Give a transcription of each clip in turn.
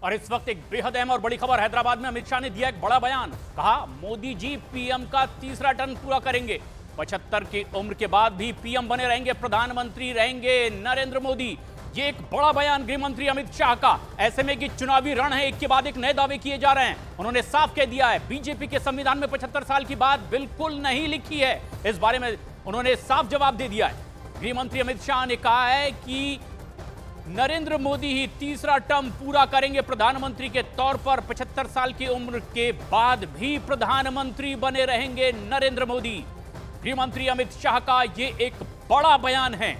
और इस वक्त एक बेहद अहम और बड़ी खबर हैदराबाद में अमित शाह ने दिया एक बड़ा बयान। कहा मोदी जी पीएम का तीसरा टर्म पूरा करेंगे। 75 की उम्र के बाद भी पीएम बने रहेंगे, प्रधानमंत्री रहेंगे नरेंद्र मोदी। ये एक बड़ा बयान गृह मंत्री अमित शाह का। ऐसे में कि चुनावी रण है, एक के बाद एक नए दावे किए जा रहे हैं। उन्होंने साफ कह दिया है बीजेपी के संविधान में 75 साल की बात बिल्कुल नहीं लिखी है। इस बारे में उन्होंने साफ जवाब दे दिया है। गृह मंत्री अमित शाह ने कहा है कि नरेंद्र मोदी ही तीसरा टर्म पूरा करेंगे प्रधानमंत्री के तौर पर। 75 साल की उम्र के बाद भी प्रधानमंत्री बने रहेंगे नरेंद्र मोदी। गृह मंत्री अमित शाह का यह एक बड़ा बयान है।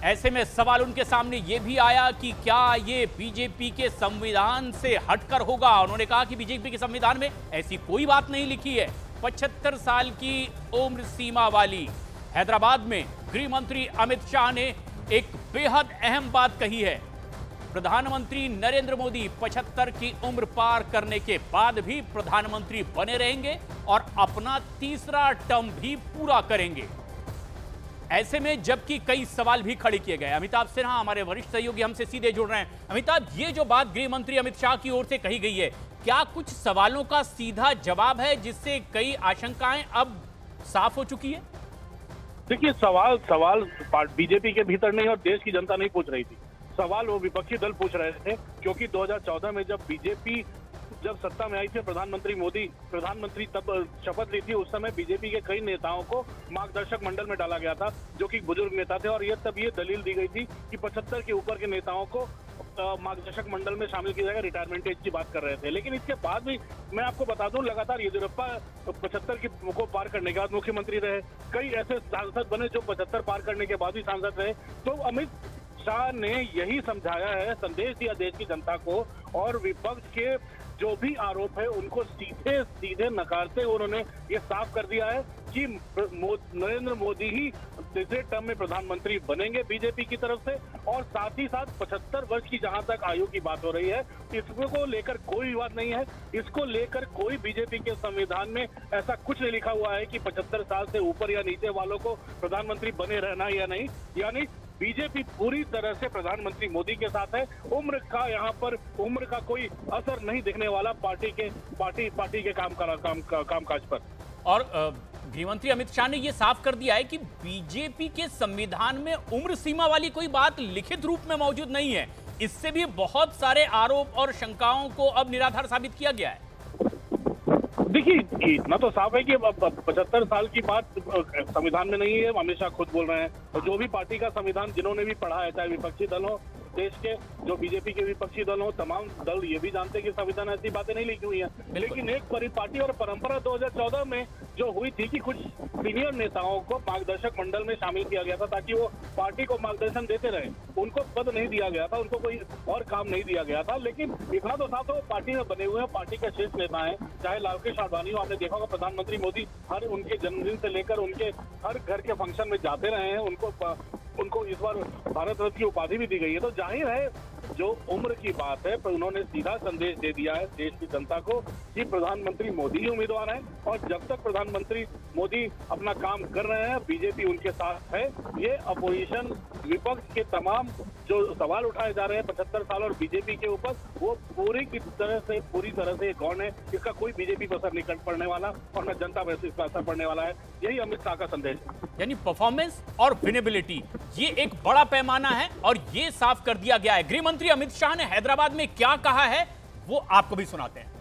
ऐसे में सवाल उनके सामने यह भी आया कि क्या यह बीजेपी के संविधान से हटकर होगा। उन्होंने कहा कि बीजेपी के संविधान में ऐसी कोई बात नहीं लिखी है 75 साल की उम्र सीमा वाली। हैदराबाद में गृह मंत्री अमित शाह ने एक बेहद अहम बात कही है। प्रधानमंत्री नरेंद्र मोदी 75 की उम्र पार करने के बाद भी प्रधानमंत्री बने रहेंगे और अपना तीसरा टर्म भी पूरा करेंगे। ऐसे में जबकि कई सवाल भी खड़े किए गए। अमिताभ सिन्हा हमारे वरिष्ठ सहयोगी हमसे सीधे जुड़ रहे हैं। अमिताभ, ये जो बात गृह मंत्री अमित शाह की ओर से कही गई है, क्या कुछ सवालों का सीधा जवाब है जिससे कई आशंकाएं अब साफ हो चुकी है? देखिए, सवाल बीजेपी के भीतर नहीं और देश की जनता नहीं पूछ रही थी। सवाल वो विपक्षी दल पूछ रहे थे, क्योंकि 2014 में जब बीजेपी सत्ता में आई थी, प्रधानमंत्री तब शपथ ली थी। उस समय बीजेपी के कई नेताओं को मार्गदर्शक मंडल में डाला गया था, जो कि बुजुर्ग नेता थे, और तब ये दलील दी गई थी कि 75 के ऊपर के नेताओं को मार्गदर्शक मंडल में शामिल किया जाएगा। रिटायरमेंट एज की बात कर रहे थे। लेकिन इसके बाद भी मैं आपको बता दूं, लगातार येदियुरप्पा 75 को पार करने के बाद मुख्यमंत्री रहे। कई ऐसे सांसद बने जो 75 पार करने के बाद भी सांसद रहे। तो अमित शाह ने यही समझाया है, संदेश दिया देश की जनता को, और विपक्ष के जो भी आरोप है उनको सीधे सीधे नकारते हुए उन्होंने ये साफ कर दिया है कि नरेंद्र मोदी ही तीसरे टर्म में प्रधानमंत्री बनेंगे बीजेपी की तरफ से। और साथ ही साथ 75 वर्ष की जहां तक आयु की बात हो रही है, इसको लेकर कोई विवाद नहीं है। इसको लेकर कोई बीजेपी के संविधान में ऐसा कुछ नहीं लिखा हुआ है कि 75 साल से ऊपर या नीचे वालों को प्रधानमंत्री बने रहना या नहीं। यानी बीजेपी पूरी तरह से प्रधानमंत्री मोदी के साथ है। उम्र का कोई असर नहीं दिखने वाला पार्टी के कामकाज पर। और गृह मंत्री अमित शाह ने यह साफ कर दिया है कि बीजेपी के संविधान में उम्र सीमा वाली कोई बात लिखित रूप में मौजूद नहीं है। इससे भी बहुत सारे आरोप और शंकाओं को अब निराधार साबित किया गया है। देखिए, इतना तो साफ है कि 75 साल की बात संविधान में नहीं है। अमित शाह खुद बोल रहे हैं। और जो भी पार्टी का संविधान जिन्होंने भी पढ़ा है, चाहे विपक्षी दल हो, देश के जो बीजेपी के विपक्षी दल हो, तमाम दल ये भी जानते हैं कि संविधान ऐसी बातें नहीं लिखी हुई हैं। लेकिन एक परिपाटी और परंपरा 2014 में जो हुई थी कि कुछ सीनियर नेताओं को मार्गदर्शक मंडल में शामिल किया गया था ताकि वो पार्टी को मार्गदर्शन देते रहे। उनको पद नहीं दिया गया था, उनको कोई और काम नहीं दिया गया था। लेकिन इतना तो साफ है, पार्टी में बने हुए हैं, पार्टी के शीर्ष नेता हैं। चाहे लालकृष्ण आडवाणी हो, आपने देखा होगा प्रधानमंत्री मोदी हर उनके जन्मदिन से लेकर उनके हर घर के फंक्शन में जाते रहे हैं। उनको इस बार भारत रत्न की उपाधि भी दी गई है। तो जाहिर है, जो उम्र की बात है, पर उन्होंने सीधा संदेश दे दिया है देश की जनता को कि प्रधानमंत्री मोदी ही उम्मीदवार हैं। और जब तक प्रधानमंत्री मोदी अपना काम कर रहे हैं, बीजेपी उनके साथ है। ये अपोजिशन विपक्ष के तमाम जो सवाल उठाए जा रहे हैं 75 साल और बीजेपी के ऊपर, वो पूरी तरह से गौण है। इसका कोई बीजेपी पर असर नहीं पड़ने वाला और न जनता पर इसका असर पड़ने वाला है। यही अमित शाह का संदेश है। यानी परफॉर्मेंस और विनेबिलिटी, ये एक बड़ा पैमाना है और ये साफ कर दिया गया है। गृह मंत्री अमित शाह ने हैदराबाद में क्या कहा है वो आपको भी सुनाते हैं।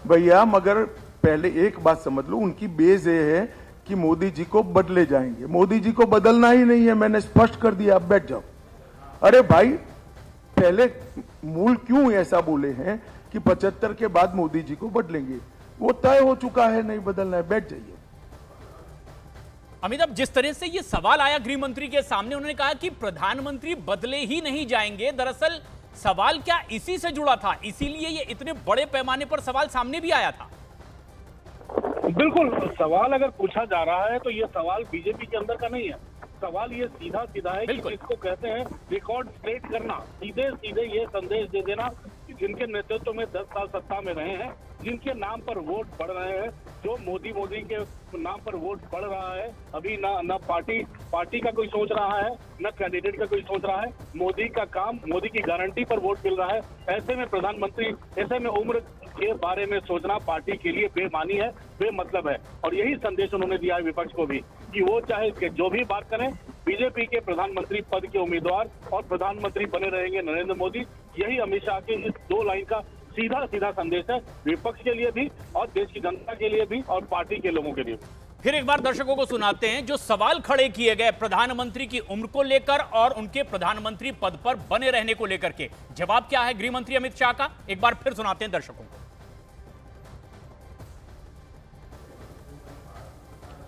भैया, मगर पहले एक बात समझ लो, उनकी बेस ये है कि मोदी जी को बदले जाएंगे। मोदी जी को बदलना ही नहीं है, मैंने स्पष्ट कर दिया। अब बैठ जाओ। अरे भाई, पहले मूल क्यों ऐसा बोले हैं कि 75 के बाद मोदी जी को बदलेंगे? वो तय हो चुका है, नहीं बदलना है। बैठ जाइए। अमिताभ, जिस तरह से ये सवाल आया गृह मंत्री के सामने, उन्होंने कहा कि प्रधानमंत्री बदले ही नहीं जाएंगे। दरअसल सवाल क्या इसी से जुड़ा था? इसीलिए ये इतने बड़े पैमाने पर सवाल सामने भी आया था। बिल्कुल, सवाल अगर पूछा जा रहा है तो ये सवाल बीजेपी के अंदर का नहीं है। सवाल ये सीधा है कि जिसको कहते हैं रिकॉर्ड स्ट्रेट करना, सीधे ये संदेश दे देना जिनके नेतृत्व में 10 साल सत्ता में रहे हैं, जिनके नाम पर वोट पड़ रहे हैं, जो मोदी के नाम पर वोट पड़ रहा है, अभी ना पार्टी का कोई सोच रहा है, न कैंडिडेट का कोई सोच रहा है। मोदी का काम, मोदी की गारंटी पर वोट मिल रहा है। ऐसे में प्रधानमंत्री, ऐसे में उम्र के बारे में सोचना पार्टी के लिए बेमानी है, बेमतलब है। और यही संदेश उन्होंने दिया है विपक्ष को भी कि वो चाहे जो भी बात करें, बीजेपी के प्रधानमंत्री पद के उम्मीदवार और प्रधानमंत्री बने रहेंगे नरेंद्र मोदी। यही अमित शाह के इस 2 लाइन का सीधा संदेश है, विपक्ष के लिए भी और देश की जनता के लिए भी और पार्टी के लोगों के लिए भी। फिर एक बार दर्शकों को सुनाते हैं जो सवाल खड़े किए गए प्रधानमंत्री की उम्र को लेकर और उनके प्रधानमंत्री पद पर बने रहने को लेकर के। जवाब क्या है गृह मंत्री अमित शाह का, एक बार फिर सुनाते हैं दर्शकों को।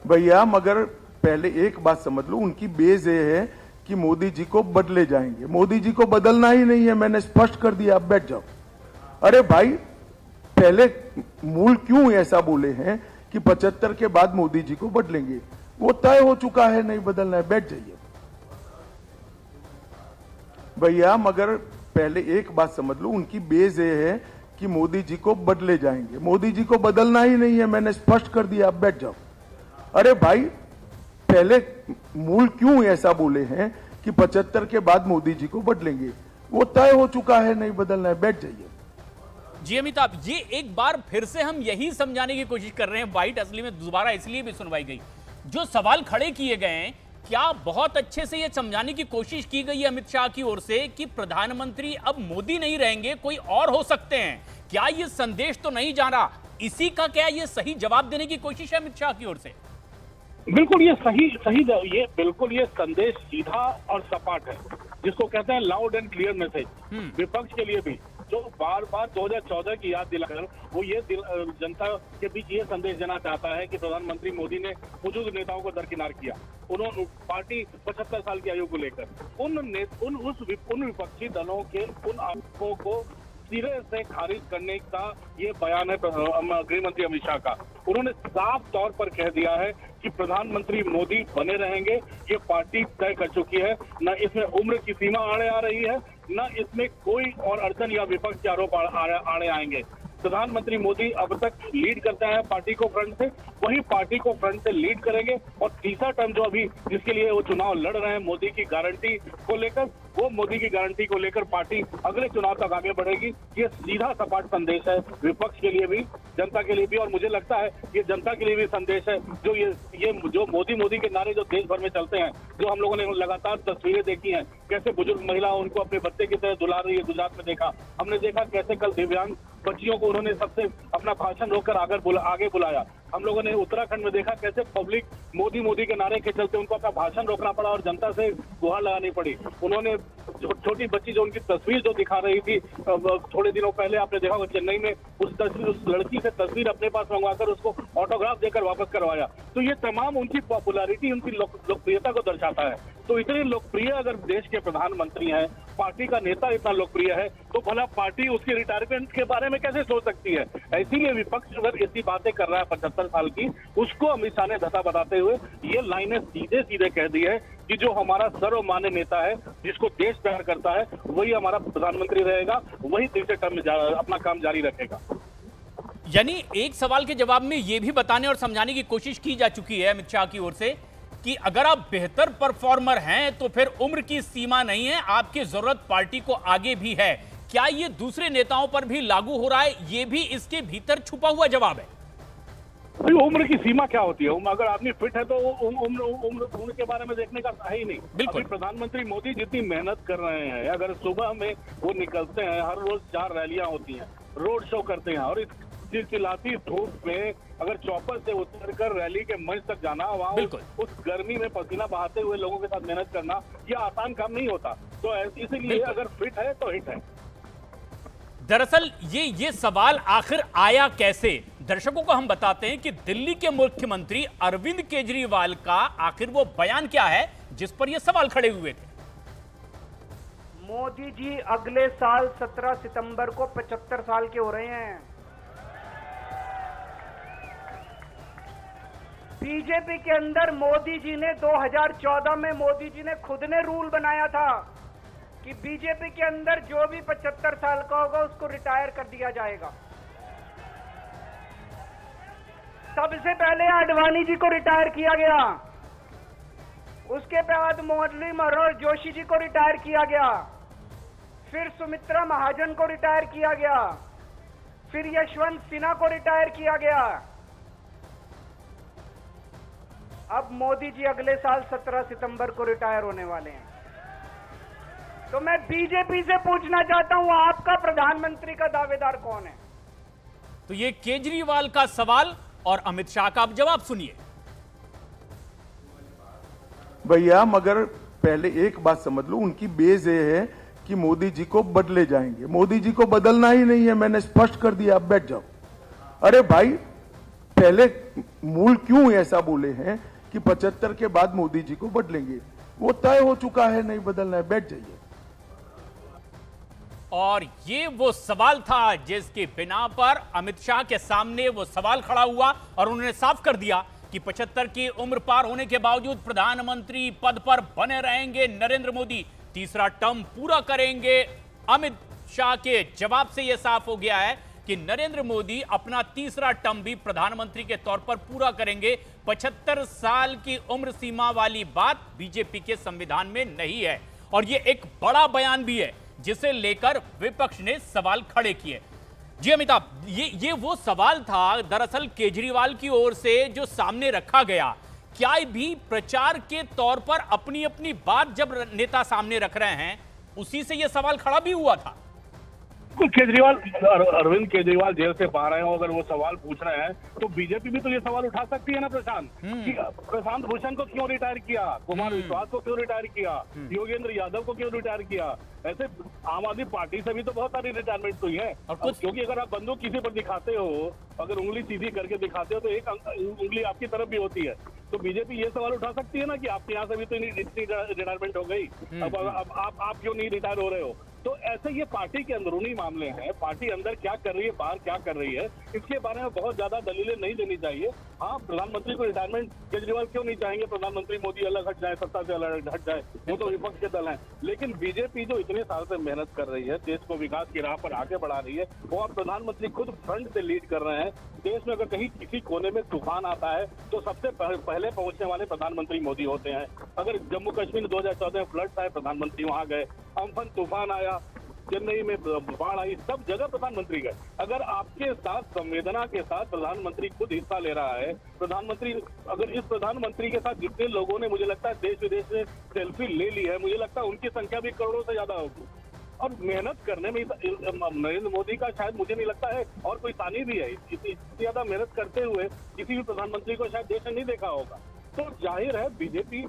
भैया मगर पहले एक बात समझ लो, उनकी बेस ये है कि मोदी जी को बदले जाएंगे। मोदी जी को बदलना ही नहीं है, मैंने स्पष्ट कर दिया, अब बैठ जाओ। अरे भाई, पहले मूल क्यों ऐसा बोले हैं कि 75 के बाद मोदी जी को बदलेंगे? वो तय हो चुका है, नहीं बदलना है, बैठ जाइए। भैया मगर पहले एक बात समझ लो, उनकी बेस ये है कि मोदी जी को बदले जाएंगे। मोदी जी को बदलना ही नहीं है, मैंने स्पष्ट कर दिया, अब बैठ जाओ। अरे भाई, पहले मूल क्यों ऐसा बोले हैं कि 75 के बाद मोदी जी को बदलेंगे? वो तय हो चुका है, नहीं बदलना है, बैठ जाइए। जी अमिताभ, ये एक बार फिर से हम यही समझाने की कोशिश कर रहे हैं, बाइट असली में दोबारा इसलिए भी सुनवाई गई, जो सवाल खड़े किए गए हैं, क्या बहुत अच्छे से यह समझाने की कोशिश की गई है अमित शाह की ओर से कि प्रधानमंत्री अब मोदी नहीं रहेंगे, कोई और हो सकते हैं? क्या यह संदेश तो नहीं जा रहा? इसी का क्या यह सही जवाब देने की कोशिश है अमित शाह की ओर से? बिल्कुल ये सही ये बिल्कुल ये संदेश सीधा और सपाट है, जिसको कहते हैं लाउड एंड क्लियर मैसेज। विपक्ष के लिए भी जो बार 2014 की याद दिलाकर वो ये जनता के बीच ये संदेश देना चाहता है कि प्रधानमंत्री मोदी ने मौजूद नेताओं को दरकिनार किया। उन्होंने पार्टी 75 साल की आयु को लेकर उन विपक्षी दलों के उन आरोपों को सिरे से खारिज करने का ये बयान है गृह मंत्री अमित शाह का। उन्होंने साफ तौर पर कह दिया है कि प्रधानमंत्री मोदी बने रहेंगे, ये पार्टी तय कर चुकी है। न इसमें उम्र की सीमा आड़े आ रही है, न इसमें कोई और अड़चन या विपक्ष के आरोप आड़े आएंगे। प्रधानमंत्री मोदी अब तक लीड करते हैं पार्टी को फ्रंट से, वही पार्टी को फ्रंट से लीड करेंगे। और तीसरा टर्म जो अभी जिसके लिए वो चुनाव लड़ रहे हैं मोदी की गारंटी को लेकर, वो मोदी की गारंटी को लेकर पार्टी अगले चुनाव तक आगे बढ़ेगी। ये सीधा सपाट संदेश है विपक्ष के लिए भी, जनता के लिए भी, और मुझे लगता है ये जनता के लिए भी संदेश है। जो ये जो मोदी के नारे जो देश भर में चलते हैं, जो हम लोगों ने लगातार तस्वीरें देखी हैं, कैसे बुजुर्ग महिला उनको अपने बच्चे की तरह दुला रही है, गुजरात में देखा हमने, देखा कैसे कल दिव्यांग बच्चियों को उन्होंने सबसे अपना भाषण रोककर आगे बुलाया। हम लोगों ने उत्तराखंड में देखा कैसे पब्लिक मोदी के नारे के चलते उनको अपना भाषण रोकना पड़ा और जनता से गुहार लगानी पड़ी। उन्होंने छोटी बच्ची जो उनकी तस्वीर जो दिखा रही थी थोड़े दिनों पहले, आपने देखा होगा चेन्नई में, उस लड़की से तस्वीर अपने पास मंगवाकर उसको ऑटोग्राफ देकर वापस करवाया। तो ये तमाम उनकी पॉपुलैरिटी, उनकी लोकप्रियता को दर्शाता है। तो इतने लोकप्रिय अगर देश के प्रधानमंत्री हैं, पार्टी का नेता इतना लोकप्रिय है, तो भला पार्टी उसके रिटायरमेंट के बारे में कैसे सोच सकती है? इसीलिए विपक्ष अगर ऐसी बातें कर रहा है 75 साल की, उसको अमित शाह ने धता बताते हुए ये लाइनें सीधे कह दी है कि जो हमारा सर्वमान्य नेता है, जिसको देश प्यार करता है, वही हमारा प्रधानमंत्री रहेगा, वही तीसरे टर्म में अपना काम जारी रखेगा। यानी एक सवाल के जवाब में यह भी बताने और समझाने की कोशिश की जा चुकी है अमित शाह की ओर से कि अगर आप बेहतर परफॉर्मर हैं तो फिर उम्र की सीमा नहीं है, आपकी जरूरत पार्टी को आगे भी है। क्या ये दूसरे नेताओं पर भी लागू हो रहा है? ये भी इसके भीतर छुपा हुआ जवाब है। उम्र की सीमा क्या होती है? अगर आदमी फिट है तो उम्र के बारे में देखने का है ही नहीं। बिल्कुल। प्रधानमंत्री मोदी जितनी मेहनत कर रहे हैं, अगर सुबह में वो निकलते हैं, हर रोज 4 रैलियां होती हैं, रोड शो करते हैं, और इस चिलचिलाती धूप में अगर चौपर से उतरकर रैली के मंच तक जाना, वहाँ उस गर्मी में पसीना बहाते हुए लोगों के साथ मेहनत करना, यह आसान काम नहीं होता। तो इसीलिए अगर फिट है तो हिट है। दरअसल ये सवाल आखिर आया कैसे? दर्शकों को हम बताते हैं कि दिल्ली के मुख्यमंत्री अरविंद केजरीवाल का आखिर वो बयान क्या है जिस पर ये सवाल खड़े हुए थे। मोदी जी अगले साल 17 सितंबर को 75 साल के हो रहे हैं। बीजेपी के अंदर मोदी जी ने 2014 में मोदी जी ने खुद ने रूल बनाया था कि बीजेपी के अंदर जो भी 75 साल का होगा उसको रिटायर कर दिया जाएगा। सबसे पहले आडवाणी जी को रिटायर किया गया, उसके बाद मुरली मनोहर जोशी जी को रिटायर किया गया, फिर सुमित्रा महाजन को रिटायर किया गया, फिर यशवंत सिन्हा को रिटायर किया गया। अब मोदी जी अगले साल 17 सितंबर को रिटायर होने वाले हैं। तो मैं बीजेपी से पूछना चाहता हूं, आपका प्रधानमंत्री का दावेदार कौन है? तो ये केजरीवाल का सवाल और अमित शाह का आप जवाब सुनिए। भैया मगर पहले एक बात समझ लो, उनकी बेस ये है कि मोदी जी को बदले जाएंगे। मोदी जी को बदलना ही नहीं है, मैंने स्पष्ट कर दिया, अब बैठ जाओ। अरे भाई पहले मूल क्यों ऐसा बोले हैं कि 75 के बाद मोदी जी को बदलेंगे? वो तय हो चुका है, नहीं बदलना है, बैठ जाइए। और ये वो सवाल था जिसके बिना पर अमित शाह के सामने वो सवाल खड़ा हुआ और उन्होंने साफ कर दिया कि 75 की उम्र पार होने के बावजूद प्रधानमंत्री पद पर बने रहेंगे नरेंद्र मोदी, तीसरा टर्म पूरा करेंगे। अमित शाह के जवाब से यह साफ हो गया है कि नरेंद्र मोदी अपना तीसरा टर्म भी प्रधानमंत्री के तौर पर पूरा करेंगे। 75 साल की उम्र सीमा वाली बात बीजेपी के संविधान में नहीं है और यह एक बड़ा बयान भी है जिसे लेकर विपक्ष ने सवाल खड़े किए। जी अमिताभ, ये वो सवाल था दरअसल केजरीवाल की ओर से जो सामने रखा गया। क्या भी प्रचार के तौर पर अपनी अपनी बात जब नेता सामने रख रहे हैं, उसी से यह सवाल खड़ा भी हुआ था? केजरीवाल, अरविंद केजरीवाल जेल से बाहर आए हो, अगर वो सवाल पूछ रहे हैं तो बीजेपी भी तो ये सवाल उठा सकती है ना प्रशांत, कि प्रशांत भूषण को क्यों रिटायर किया, कुमार विश्वास को क्यों रिटायर किया, योगेंद्र यादव को क्यों रिटायर किया। ऐसे आम आदमी पार्टी से भी तो बहुत सारी रिटायरमेंट हुई है। क्योंकि अगर आप बंदूक किसी पर दिखाते हो, अगर उंगली सीधी करके दिखाते हो तो एक उंगली आपकी तरफ भी होती है। तो बीजेपी ये सवाल उठा सकती है ना कि आपके यहाँ से भी तो इतनी रिटायरमेंट हो गई, अब आप क्यों नहीं रिटायर हो रहे हो। तो ऐसे ये पार्टी के अंदरूनी मामले हैं, पार्टी अंदर क्या कर रही है, बाहर क्या कर रही है, इसके बारे में बहुत ज्यादा दलीलें नहीं देनी चाहिए। हाँ, प्रधानमंत्री को रिटायरमेंट केजरीवाल क्यों नहीं चाहेंगे, प्रधानमंत्री मोदी अलग हट जाए, सत्ता से अलग हट जाए, वो तो विपक्ष के दल हैं। लेकिन बीजेपी जो इतने साल से मेहनत कर रही है, देश को विकास की राह पर आगे बढ़ा रही है, वो अब प्रधानमंत्री खुद फ्रंट से लीड कर रहे हैं। देश में अगर कहीं किसी कोने में तूफान आता है तो सबसे पहले पहुंचने वाले प्रधानमंत्री मोदी होते हैं। अगर जम्मू कश्मीर में 2014 में फ्लड्स आए, प्रधानमंत्री वहां गए, अम्फन तूफान आया, चेन्नई में बाढ़ आई, सब जगह प्रधानमंत्री गए। अगर आपके साथ संवेदना के साथ प्रधानमंत्री खुद हिस्सा ले रहा है, प्रधानमंत्री, अगर इस प्रधानमंत्री के साथ जितने लोगों ने मुझे लगता है देश विदेश में सेल्फी ले ली है, मुझे लगता है उनकी संख्या भी करोड़ों से ज्यादा होगी। और मेहनत करने में नरेंद्र मोदी का शायद मुझे नहीं लगता है और कोई तानी भी है, इतनी ज्यादा मेहनत करते हुए किसी भी प्रधानमंत्री को शायद देश ने नहीं देखा होगा। तो जाहिर है बीजेपी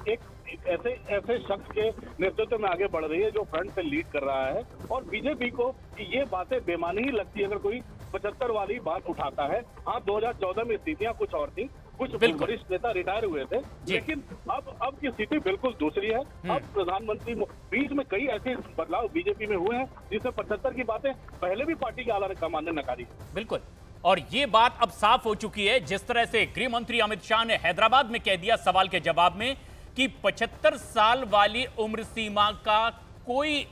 एक ऐसे शख्स के नेतृत्व में आगे बढ़ रही है जो फ्रंट से लीड कर रहा है। और बीजेपी को ये बातें बेमानी ही लगती है अगर कोई 75 वाली बात उठाता है। हाँ, 2014 में स्थितियां कुछ और थी, कुछ वरिष्ठ नेता रिटायर हुए थे, लेकिन अब की स्थिति बिल्कुल दूसरी है। अब प्रधानमंत्री, बीच में कई ऐसे बदलाव बीजेपी में हुए हैं जिसमें 75 की बातें पहले भी पार्टी के आला कमान ने नकारी। बिल्कुल, और ये बात अब साफ हो चुकी है जिस तरह से गृह मंत्री अमित शाह ने हैदराबाद में कह दिया सवाल के जवाब में कि 75 साल वाली उम्र सीमा का कोई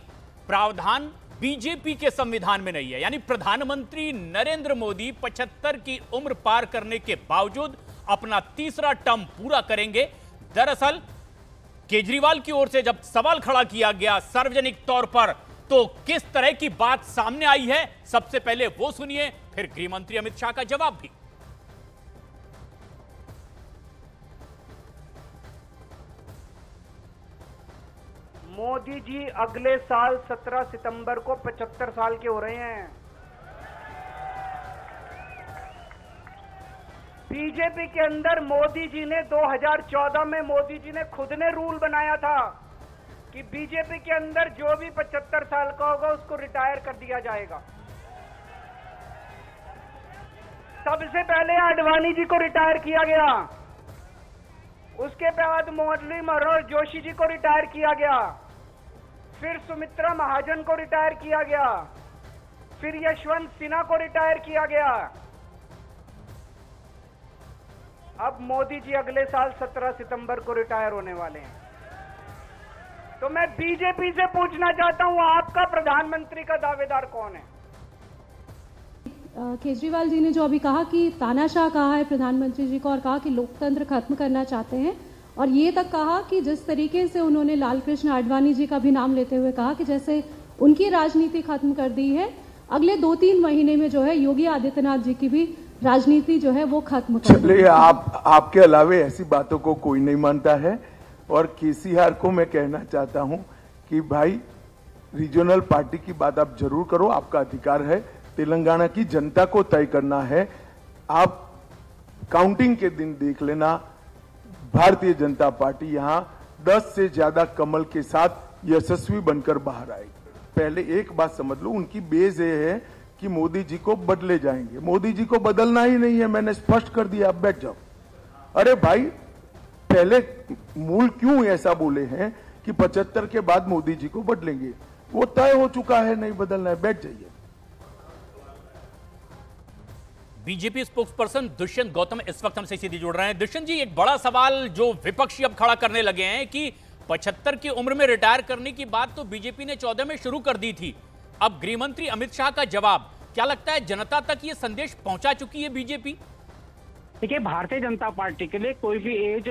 प्रावधान बीजेपी के संविधान में नहीं है। यानी प्रधानमंत्री नरेंद्र मोदी 75 की उम्र पार करने के बावजूद अपना तीसरा टर्म पूरा करेंगे। दरअसल केजरीवाल की ओर से जब सवाल खड़ा किया गया सार्वजनिक तौर पर, तो किस तरह की बात सामने आई है, सबसे पहले वो सुनिए, फिर गृह मंत्री अमित शाह का जवाब भी। मोदी जी अगले साल 17 सितंबर को 75 साल के हो रहे हैं। बीजेपी के अंदर मोदी जी ने 2014 में मोदी जी ने खुद ने रूल बनाया था कि बीजेपी के अंदर जो भी 75 साल का होगा उसको रिटायर कर दिया जाएगा। सबसे पहले आडवाणी जी को रिटायर किया गया, उसके बाद मुरली मनोहर जोशी जी को रिटायर किया गया, फिर सुमित्रा महाजन को रिटायर किया गया, फिर यशवंत सिन्हा को रिटायर किया गया। अब मोदी जी अगले साल 17 सितंबर को रिटायर होने वाले हैं। तो मैं बीजेपी से पूछना चाहता हूं, आपका प्रधानमंत्री का दावेदार कौन है? केजरीवाल जी ने जो अभी कहा कि तानाशाह कहा है प्रधानमंत्री जी को और कहा कि लोकतंत्र खत्म करना चाहते हैं, और ये तक कहा कि जिस तरीके से उन्होंने लालकृष्ण आडवाणी जी का भी नाम लेते हुए कहा कि जैसे उनकी राजनीति खत्म कर दी है, अगले 2-3 महीने में जो है योगी आदित्यनाथ जी की भी राजनीति जो है वो खत्म कर दी। चलिए, आपके अलावे ऐसी बातों को कोई नहीं मानता है। और केसीआर को मैं कहना चाहता हूं कि भाई, रीजनल पार्टी की बात आप जरूर करो, आपका अधिकार है। तेलंगाना की जनता को तय करना है। आप काउंटिंग के दिन देख लेना, भारतीय जनता पार्टी यहां 10 से ज्यादा कमल के साथ यशस्वी बनकर बाहर आएगी। पहले एक बात समझ लो, उनकी बेस ये है कि मोदी जी को बदले जाएंगे। मोदी जी को बदलना ही नहीं है, मैंने स्पष्ट कर दिया, आप बैठ जाओ। अरे भाई, पहले मूल क्यों ऐसा बोले हैं कि 75 के बाद मोदी जी को बदलेंगे? वो तय हो चुका है, नहीं बदलना है, बैठ जाइए। बीजेपी स्पोक्सपर्सन दुष्यंत गौतम इस वक्त हमसे सीधे जुड़ रहे हैं। दुष्यंत जी, एक बड़ा सवाल जो विपक्षी अब खड़ा करने लगे हैं कि 75 की उम्र में रिटायर करने की बात तो बीजेपी ने 14 में शुरू कर दी थी। अब गृहमंत्री अमित शाह का जवाब, क्या लगता है जनता तक ये संदेश पहुंचा चुकी है बीजेपी? देखिए, भारतीय जनता पार्टी के लिए कोई भी एज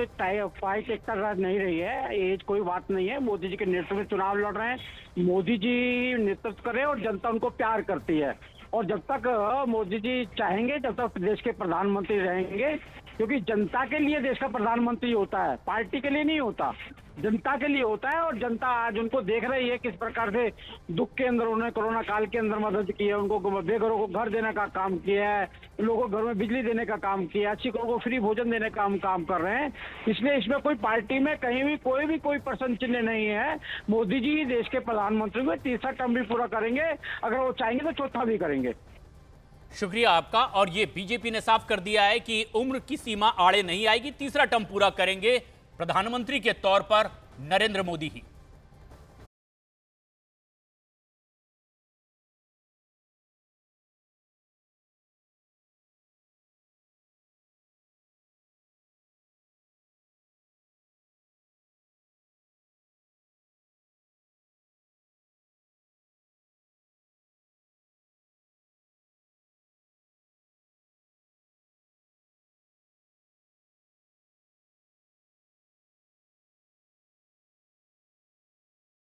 फाइट एक्टर नहीं रही है। एज कोई बात नहीं है। मोदी जी के नेतृत्व में चुनाव लड़ रहे हैं, मोदी जी नेतृत्व करें और जनता उनको प्यार करती है। और जब तक मोदी जी चाहेंगे, जब तक देश के प्रधानमंत्री रहेंगे, क्योंकि जनता के लिए देश का प्रधानमंत्री होता है, पार्टी के लिए नहीं होता, जनता के लिए होता है। और जनता आज उनको देख रही है किस प्रकार से दुख के अंदर उन्होंने कोरोना काल के अंदर मदद की है, उनको बेघरों को घर देने का काम किया है, लोगों को घर में बिजली देने का काम किया है, अच्छी लोगों को फ्री भोजन देने का काम कर रहे हैं। इसलिए इसमें कोई पार्टी में कहीं भी कोई प्रश्न चिन्ह नहीं है। मोदी जी देश के प्रधानमंत्री में तीसरा टर्म भी पूरा करेंगे, अगर वो चाहेंगे तो चौथा भी करेंगे। शुक्रिया आपका। और ये बीजेपी ने साफ कर दिया है कि उम्र की सीमा आड़े नहीं आएगी, तीसरा टर्म पूरा करेंगे प्रधानमंत्री के तौर पर नरेंद्र मोदी ही।